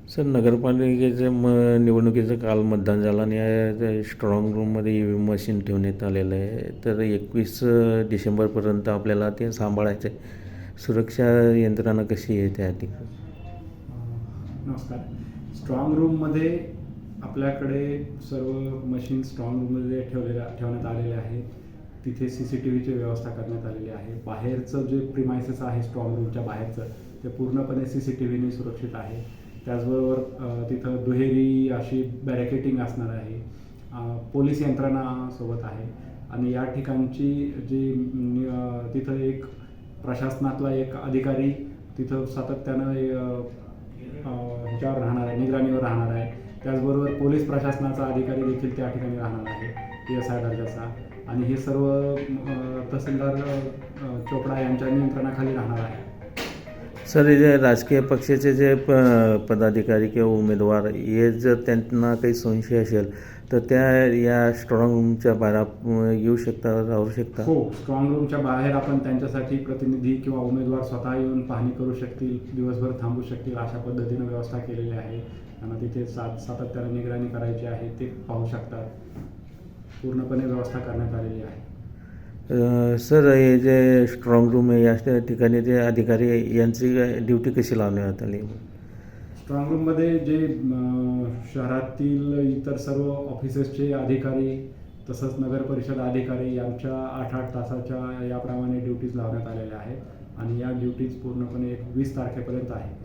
Sir, नगरपालिकेच्या निवडणुकीचं काल मतदान झालं आणि स्ट्रॉंग रूममध्ये EVM मशीन ठेवण्यात आलेलं आहे. तर 21 डिसेंबरपर्यंत आपल्याला ते सांभाळायचं आहे. सुरक्षा यंत्रणा कशी आहे त्या ठिकाणी? नमस्कार. स्ट्रॉंग रूममध्ये आपल्याकडे सर्व मशीन स्ट्रॉंग रूममध्ये ठेवण्यात आलेले आहेत. तिथे CCTVची व्यवस्था करण्यात आलेली आहे. बाहेरचं जे प्रिमायसेस आहे स्ट्रॉंग रूमच्या बाहेरचं ते पूर्णपणे CCTVने सुरक्षित आहे. त्याचबरोबर तिथं दुहेरी अशी बॅरिकेटिंग असणार आहे. पोलीस यंत्रणा सोबत आहे आणि या ठिकाणची जी तिथं एक प्रशासनातला एक अधिकारी तिथं सातत्यानं ह्याच्यावर राहणार आहे, निगराणीवर राहणार आहे. त्याचबरोबर पोलीस प्रशासनाचा अधिकारी देखील त्या ठिकाणी राहणार आहे, PSI दर्जाचा. आणि हे सर्व तहसीलदार चोपडा यांच्या नियंत्रणाखाली राहणार आहे. सर, हे जे राजकीय पक्षाचे जे पदाधिकारी किंवा उमेदवार हे जर त्यांना काही संशय असेल तर त्या या स्ट्रॉंग रूमच्या बाहेर येऊ शकता, राहू शकता? हो, स्ट्रॉंग रूमच्या बाहेर आपण त्यांच्यासाठी प्रतिनिधी किंवा उमेदवार स्वतः येऊन पाहणी करू शकतील, दिवसभर थांबू शकतील, अशा पद्धतीनं व्यवस्था केलेली आहे. त्यांना तिथे सातत्यानं निगराणी करायची आहे, ते पाहू शकतात. पूर्णपणे व्यवस्था करण्यात आलेली आहे. सर, हे जे स्ट्रॉंग रूम आहे या ठिकाणी जे अधिकारी यांची ड्युटी कशी लावण्यात आली? स्ट्रॉंग रूममध्ये जे शहरातील इतर सर्व ऑफिसेसचे अधिकारी तसंच नगर परिषद अधिकारी यांच्या 8-8 तासाच्या याप्रमाणे ड्युटीज लावण्यात आलेल्या आहेत आणि या ड्युटीज पूर्णपणे 20 तारखेपर्यंत आहेत.